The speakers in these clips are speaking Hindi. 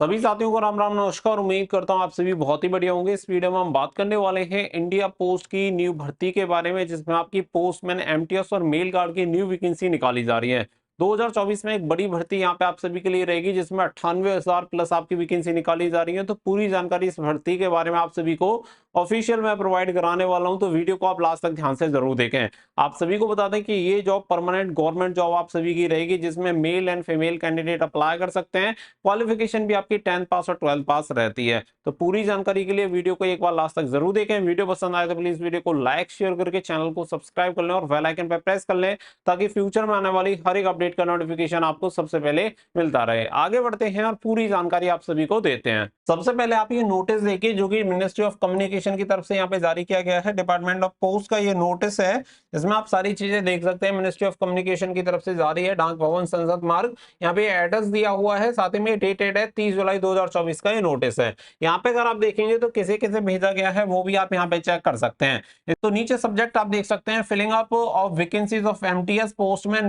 सभी साथियों को राम राम नमस्कार। उम्मीद करता हूँ आप सभी बहुत ही बढ़िया होंगे। इस वीडियो में हम बात करने वाले हैं इंडिया पोस्ट की न्यू भर्ती के बारे में, जिसमें आपकी पोस्टमैन, एमटीएस और मेल गार्ड की न्यू वैकेंसी निकाली जा रही है। 2024 में एक बड़ी भर्ती यहाँ पे आप सभी के लिए रहेगी, जिसमें 98,000 प्लस आपकी वैकेंसी निकाली जा रही है। तो पूरी जानकारी इस भर्ती के बारे में आप सभी को ऑफिशियल मैं प्रोवाइड कराने वाला हूं, तो वीडियो को आप लास्ट तक ध्यान से जरूर देखें। आप सभी को बता दें कि ये जॉब परमानेंट गवर्नमेंट जॉब आप सभी की रहेगी, जिसमें male and female candidate apply कर सकते हैं। क्वालिफिकेशन भी आपकी 10th पास और 12th पास रहती है। तो पूरी जानकारी के लिए वीडियो को एक बार लास्ट तक जरूर देखें। वीडियो पसंद आए तो प्लीज वीडियो को लाइक शेयर करके चैनल को सब्सक्राइब कर लें और बेल आइकन पर प्रेस कर लें, ताकि फ्यूचर में आने वाली हर एक अपडेट का नोटिफिकेशन आपको सबसे पहले मिलता रहे। आगे बढ़ते हैं और पूरी जानकारी आप सभी को देते हैं। सबसे पहले आप ये नोटिस देखिए, जो कि मिनिस्ट्री ऑफ कम्युनिकेशन की तरफ से यहाँ पे जारी किया गया है। डिपार्टमेंट ऑफ पोस्ट का ये नोटिस है, इसमें आप सारी चीजें देख सकते हैं। मिनिस्ट्री ऑफ कम्युनिकेशन की तरफ से जारी है, डाक भवन, संसद मार्ग, यहाँ पे एड्रेस दिया हुआ है, साथ ही में डेटेड है 30 जुलाई 2024 का ये नोटिस है। यहाँ पे अगर आप देखेंगे तो किसे किसे भेजा गया है वो भी आप यहाँ पे चेक कर सकते हैं। तो नीचे सब्जेक्ट आप देख सकते हैं, filling up of vacancies of MTS postman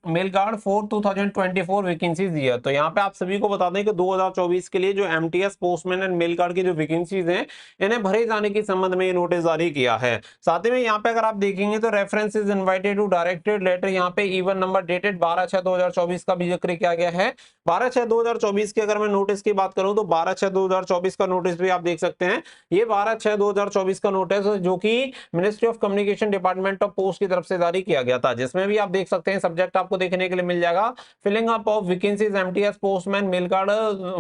mail guard for 2024 vacancies दी है। तो यहाँ पे आप सभी को बता दें कि 2024 के लिए जो MTS postman and mail guard की जो वैकेंसीज हैं, इन्हें भरे जाने के संबंध में ये नोटिस जारी किया है। साथ ही में यहाँ पे अगर आप देखेंगे तो reference is invited to directed letter, यहाँ पे इवन नंबर डेटेड 12/6/2024 का भी जिक्र किया गया है। 12/6/2024 की अगर मैं नोटिस की बात करूं तो 12/6/2024 का नोटिस भी आप देख सकते हैं। ये 12/6/2024 का नोटिस जो कि ministry of communication department of post की तरफ से जारी किया गया था, जिसमें भी आप देख सकते हैं सब्जेक्ट आपको देखने के लिए मिल जाएगा, filling up of vacancies MTS postman mail guard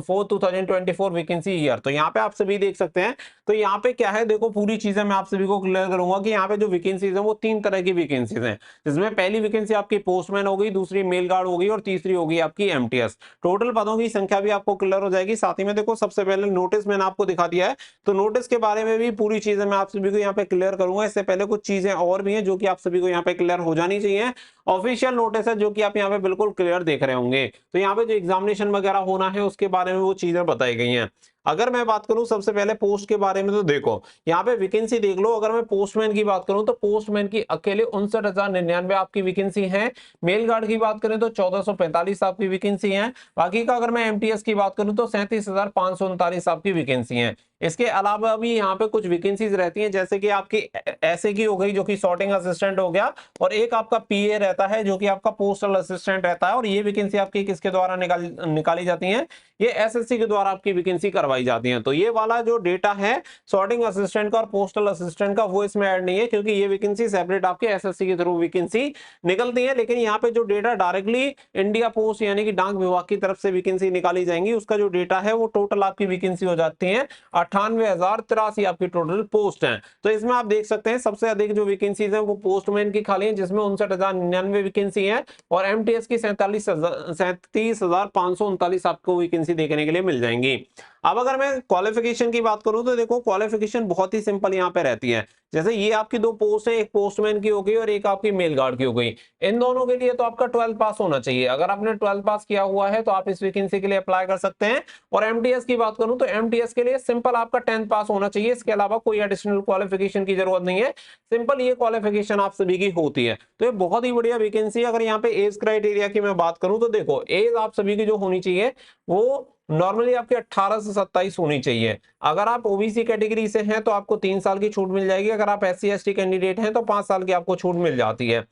for 2024 vacancy year. तो यहाँ पे आप सभी देख सकते हैं। तो यहाँ पे क्या है, देखो पूरी चीजें मैं आप सभी को क्लियर करूंगा कि यहाँ पे जो वैकेंसीज है वो 3 तरह की वैकेंसीज हैं, जिसमें पहली वैकेंसी आपकी पोस्टमैन होगी, दूसरी मेल गार्ड होगी और तीसरी होगी आपकी एमटीएस। टोटल पदों की संख्या भी आपको क्लियर हो जाएगी। साथ ही में देखो, सबसे पहले नोटिस मैंने आपको दिखा दिया है, तो नोटिस के बारे में भी पूरी चीजें मैं आप सभी को यहाँ पे क्लियर करूंगा। इससे पहले कुछ चीजें और भी हैं जो कि आप सभी को यहाँ पे क्लियर हो जानी चाहिए। ऑफिशियल नोटिस है जो कि आप यहाँ पे बिल्कुल क्लियर देख रहे होंगे। तो यहाँ पे जो एग्जामिनेशन वगैरह होना है उसके बारे में वो चीजें बताई गई हैं। अगर मैं बात करूं सबसे पहले पोस्ट के बारे में, तो देखो यहाँ पे वैकेंसी देख लो। अगर मैं पोस्टमैन की बात करूं तो पोस्टमैन की अकेले 59,099 आपकी वैकेंसी है। मेल गार्ड की बात करें तो 1445 आपकी वैकेंसी है। बाकी का अगर मैं एमटीएस की बात करूं तो 37,539 आपकी वैकेंसी है। इसके अलावा भी यहाँ पे कुछ वैकेंसीज रहती हैं, जैसे कि आपकी ऐसे की हो गई जो कि सॉर्टिंग असिस्टेंट हो गया, और एक आपका पीए रहता है जो कि आपका पोस्टल असिस्टेंट रहता है। और ये वैकेंसी आपकी किसके द्वारा निकाली जाती है, ये एसएससी के द्वारा आपकी वैकेंसी करवाई जाती है। तो ये वाला जो डेटा है सॉर्टिंग असिस्टेंट का और पोस्टल असिस्टेंट का, वो इसमें ऐड नहीं है, क्योंकि ये वैकेंसी सेपरेट आपके एसएससी के थ्रू वैकेंसी निकलती है। लेकिन यहाँ पे जो डेटा डायरेक्टली इंडिया पोस्ट यानी कि डाक विभाग की तरफ से वैकेंसी निकाली जाएंगी, उसका जो डेटा है वो टोटल आपकी वैकेंसी हो जाती है 98,083 आपकी टोटल पोस्ट है। तो इसमें आप देख सकते हैं सबसे अधिक जो वैकेंसीज है वो पोस्टमैन की खाली है, जिसमें 59,099 वैकेंसी है, और एमटीएस की 37,539 आपको वैकेंसी देखने के लिए मिल जाएंगी। अब अगर मैं क्वालिफिकेशन की बात करूं तो देखो, क्वालिफिकेशन बहुत ही सिंपल यहाँ पे रहती है। जैसे ये आपकी 2 पोस्ट है, एक पोस्टमैन की हो गई और एक आपकी मेल गार्ड की हो गई। इन दोनों के लिए तो आपका 12th पास होना चाहिए। अगर आपने 12th पास किया हुआ है तो आप इस वैकेंसी के लिए अप्लाई कर सकते हैं। और एमटीएस की बात करूं तो एमटीएस के लिए सिंपल आपका 10th पास होना चाहिए। इसके अलावा कोई एडिशनल क्वालिफिकेशन की जरूरत नहीं है, सिंपल ये क्वालिफिकेशन आप सभी की होती है। तो ये बहुत ही बढ़िया वैकेंसी है। अगर यहाँ पे एज क्राइटेरिया की मैं बात करूं तो देखो, एज आप सभी की जो होनी चाहिए वो नॉर्मली आपकी 18 से 27 होनी चाहिए। अगर आप ओबीसी कैटेगरी से हैं तो आपको 3 साल की छूट मिल जाएगी। अगर आप एससी एसटी कैंडिडेट हैं तो 5 साल की आपको छूट मिल जाती है।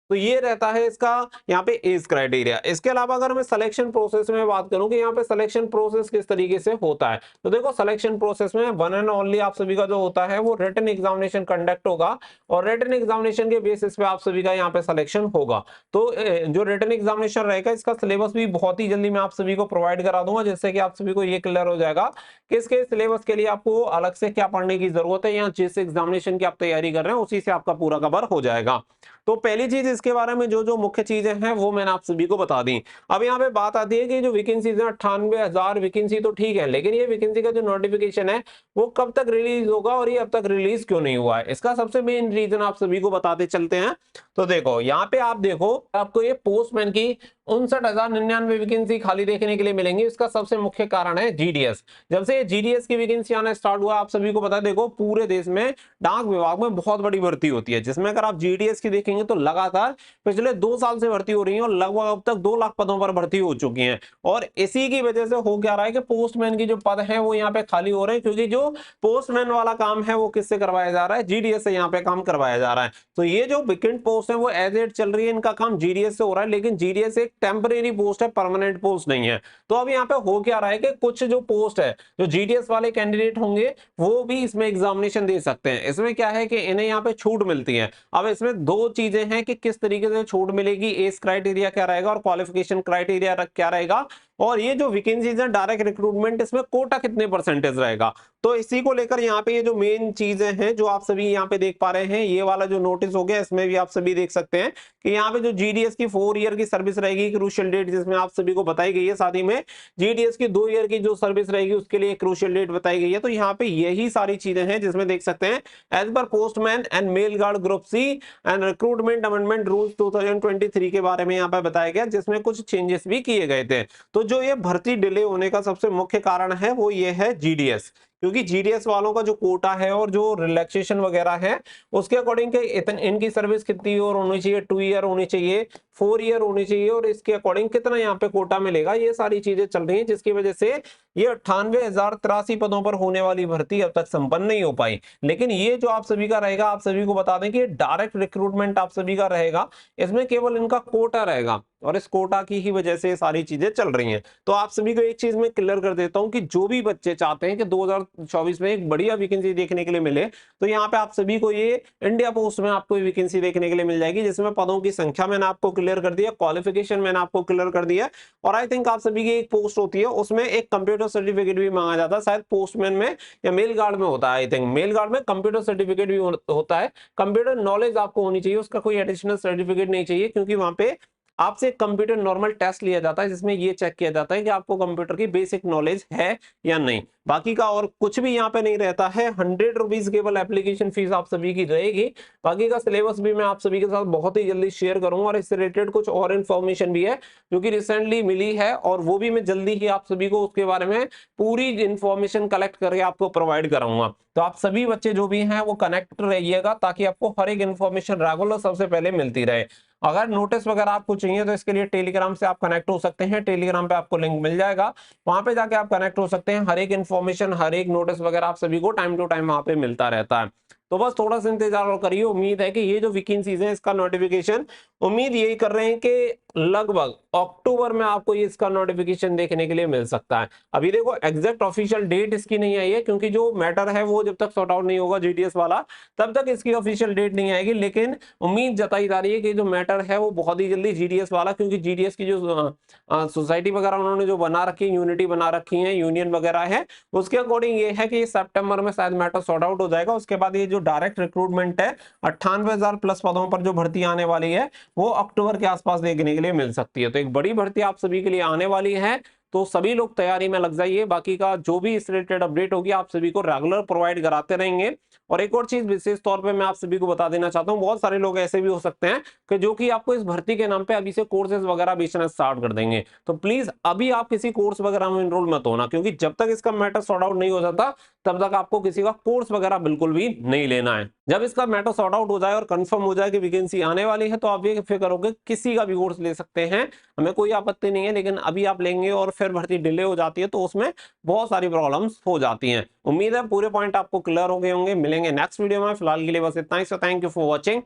तो ये रहता है इसका यहाँ पे एज क्राइटेरिया। इसके अलावा अगर मैं सिलेक्शन प्रोसेस में बात करूं कि यहाँ पे सिलेक्शन प्रोसेस किस तरीके से होता है, तो देखो सिलेक्शन प्रोसेस में वन एंड ओनली आप सभी का जो होता है वो रिटन एग्जामिनेशन कंडक्ट होगा, और रिटन एग्जामिनेशन के बेसिस पे आप सभी का यहाँ पे सिलेक्शन होगा। तो जो रिटन एग्जामिनेशन रहेगा, इसका सिलेबस भी बहुत ही जल्दी मैं आप सभी को प्रोवाइड करा दूंगा, जिससे कि आप सभी को ये क्लियर हो जाएगा कि इसके सिलेबस के लिए आपको अलग से क्या पढ़ने की जरूरत है, या जिस एग्जामिनेशन की आप तैयारी कर रहे हैं उसी से आपका पूरा कवर हो जाएगा। तो पहली चीज इसके बारे में जो जो मुख्य चीजें हैं वो मैंने आप सभी को बता दी। अब यहाँ पे बात आती है कि जो वैकेंसीज है 98,000 वैकेंसी तो ठीक है, लेकिन ये वैकेंसी का जो नोटिफिकेशन है वो कब तक रिलीज होगा और ये अब तक रिलीज क्यों नहीं हुआ है, इसका सबसे मेन रीजन आप सभी को बताते चलते हैं। तो देखो यहाँ पे आप देखो, आपको ये पोस्टमैन की 59,099 वैकेंसी खाली देखने के लिए मिलेंगी। इसका सबसे मुख्य कारण है जीडीएस। जब से जीडीएस की वैकेंसी आना स्टार्ट हुआ, आप सभी को पता है, देखो पूरे देश में डाक विभाग में बहुत बड़ी भर्ती होती है, जिसमें अगर आप जीडीएस की देखेंगे तो लगातार लगातार पिछले 2 साल से भर्ती हो रही है और लगभग अब तक 2 लाख पदों पर भर्ती हो चुकी है। और इसी की वजह से हो क्या रहा है कि पोस्टमैन की जो पद है वो यहाँ पे खाली हो रहे हैं, क्योंकि जो पोस्टमैन वाला काम है वो किससे करवाया जा रहा है, जीडीएस से यहाँ पे काम करवाया जा रहा है। तो ये जो वेकेंट पोस्ट है वो एज एड चल रही है, इनका काम जीडीएस से हो रहा है, लेकिन जीडीएस एक टेम्परेरी पोस्ट है, परमानेंट पोस्ट नहीं है। तो अब यहाँ पे हो क्या रहा है कि कुछ जो पोस्ट है, जो जीडीएस वाले कैंडिडेट होंगे वो भी इसमें एग्जामिनेशन दे सकते हैं। इसमें क्या है कि इन्हें यहाँ पे छूट मिलती है। अब इसमें दो चीजें हैं कि किस तरीके से छूट मिलेगी, एज क्राइटेरिया क्या रहेगा और क्वालिफिकेशन क्राइटेरिया क्या रहेगा, और ये जो वैकेंसीज है डायरेक्ट रिक्रूटमेंट, इसमें कोटा कितने परसेंटेज रहेगा। तो इसी को लेकर यहाँ पे ये जो मेन चीजें हैं जो आप सभी यहाँ पे देख पा रहे हैं, ये वाला जो नोटिस हो गया इसमें भी आप सभी देख सकते हैं कि यहाँ पे जो जीडीएस की 4 ईयर की सर्विस रहेगी, क्रूशियल डेट जिसमें आप सभी को बताई गई है, साथ ही में जीडीएस की 2 ईयर की जो सर्विस रहेगी उसके लिए क्रूशियल डेट बताई गई है। तो यहाँ पे यही सारी चीजें हैं जिसमें देख सकते हैं as per postman and mail guard group C and recruitment amendment rules 2023 के बारे में यहाँ पे बताया गया, जिसमें कुछ चेंजेस भी किए गए थे। तो जो ये भर्ती डिले होने का सबसे मुख्य कारण है वो ये है जीडीएस, क्योंकि जीडीएस वालों का जो कोटा है और जो रिलैक्सेशन वगैरह है उसके अकॉर्डिंग के इनकी सर्विस कितनी और होनी चाहिए, 2 ईयर होनी चाहिए, 4 ईयर होनी चाहिए, और इसके अकॉर्डिंग कितना यहाँ पे कोटा मिलेगा, ये सारी चीजें चल रही हैं, जिसकी वजह से ये 98,083 पदों पर होने वाली भर्ती अब तक संपन्न नहीं हो पाई। लेकिन ये जो आप सभी का रहेगा, आप सभी को बता दें कि डायरेक्ट रिक्रूटमेंट आप सभी का रहेगा, इसमें केवल इनका कोटा रहेगा और इस कोटा की ही वजह से सारी चीजें चल रही हैं। तो आप सभी को एक चीज मैं क्लियर कर देता हूं कि जो भी बच्चे चाहते हैं कि 2024 में एक बढ़िया वैकेंसी देखने के लिए मिले, तो यहाँ पे आप सभी को ये इंडिया पोस्ट में आपको वैकेंसी देखने के लिए मिल जाएगी, जिसमें पदों की संख्या मैंने आपको क्लियर कर दिया, क्वालिफिकेशन मैंने आपको क्लियर कर दिया, और आई थिंक आप सभी की एक पोस्ट होती है उसमें एक कंप्यूटर सर्टिफिकेट भी मांगा जाता है, शायद पोस्टमैन में या मेल गार्ड में होता है, आई थिंक मेल गार्ड में कंप्यूटर सर्टिफिकेट भी होता है। कंप्यूटर नॉलेज आपको होनी चाहिए, उसका कोई एडिशनल सर्टिफिकेट नहीं चाहिए, क्योंकि वहां पे आपसे एक कंप्यूटर नॉर्मल टेस्ट लिया जाता है जिसमें ये चेक किया जाता है कि आपको कंप्यूटर की बेसिक नॉलेज है या नहीं। बाकी का और कुछ भी यहाँ पे नहीं रहता है। 100 रुपीज केवल एप्लीकेशन फीस आप सभी की रहेगी। बाकी का सिलेबस भी मैं आप सभी के साथ बहुत ही जल्दी शेयर करूंगा, और इससे रिलेटेड कुछ और इन्फॉर्मेशन भी है जो कि रिसेंटली मिली है, और वो भी मैं जल्दी ही आप सभी को उसके बारे में पूरी इंफॉर्मेशन कलेक्ट करके आपको प्रोवाइड कराऊंगा। तो आप सभी बच्चे जो भी हैं वो कनेक्ट रहिएगा, ताकि आपको हर एक इन्फॉर्मेशन रेगुलर सबसे पहले मिलती रहे। अगर नोटिस वगैरह आपको चाहिए तो इसके लिए टेलीग्राम से आप कनेक्ट हो सकते हैं, टेलीग्राम पे आपको लिंक मिल जाएगा, वहां पे जाके आप कनेक्ट हो सकते हैं। हर एक इन्फॉर्मेशन, हर एक नोटिस वगैरह आप सभी को टाइम टू टाइम वहां पे मिलता रहता है। तो बस थोड़ा सा इंतजार और करिए। उम्मीद है कि ये जो वैकेंसीज है इसका नोटिफिकेशन, उम्मीद यही कर रहे हैं कि लगभग अक्टूबर में आपको ये इसका नोटिफिकेशन देखने के लिए मिल सकता है। अभी देखो एग्जैक्ट ऑफिशियल डेट इसकी नहीं आई है, क्योंकि जो मैटर है वो जब तक सॉर्ट आउट नहीं होगा जीडीएस वाला, तब तक इसकी ऑफिशियल डेट नहीं आएगी। लेकिन उम्मीद जताई जा रही है कि जो मैटर है वो बहुत ही जल्दी जीडीएस वाला, क्योंकि जीडीएस की जो सोसाइटी वगैरह उन्होंने जो बना रखी है, यूनिटी बना रखी है, यूनियन वगैरह है, उसके अकॉर्डिंग ये है कि सितंबर में शायद मैटर सॉर्ट आउट हो जाएगा। उसके बाद ये जो डायरेक्ट रिक्रूटमेंट है 98,000 प्लस पदों पर जो भर्ती आने वाली है वो अक्टूबर के आसपास देखने के लिए मिल सकती है। तो एक बड़ी भर्ती आप सभी के लिए आने वाली है, तो सभी लोग तैयारी में लग जाइए। बाकी का जो भी इस रिलेटेड अपडेट होगी आप सभी को रेगुलर प्रोवाइड कराते रहेंगे। और एक और चीज विशेष तौर पे मैं आप सभी को बता देना चाहता हूँ, बहुत सारे लोग ऐसे भी हो सकते हैं कि जो कि आपको इस भर्ती के नाम पे अभी से कोर्सेज वगैरह बेचना स्टार्ट कर देंगे। तो प्लीज अभी आप किसी कोर्स वगैरह में इनरोल मत होना, क्योंकि जब तक इसका मैटर सॉर्ट आउट नहीं हो जाता तब तक आपको किसी का कोर्स वगैरह बिल्कुल भी नहीं लेना है। जब इसका मैटर सॉर्ट आउट हो जाए और कंफर्म हो जाए कि वैकेंसी आने वाली है, तो आप ये फिक्र करोगे किसी का भी कोर्स ले सकते हैं, हमें कोई आपत्ति नहीं है। लेकिन अभी आप लेंगे और फिर भर्ती डिले हो जाती है तो उसमें बहुत सारी प्रॉब्लम्स हो जाती हैं। उम्मीद है पूरे पॉइंट आपको क्लियर हो गए होंगे। मिलेंगे नेक्स्ट वीडियो में, फिलहाल के लिए बस इतना ही। So thank you for watching.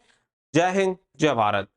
जय हिंद, जय भारत।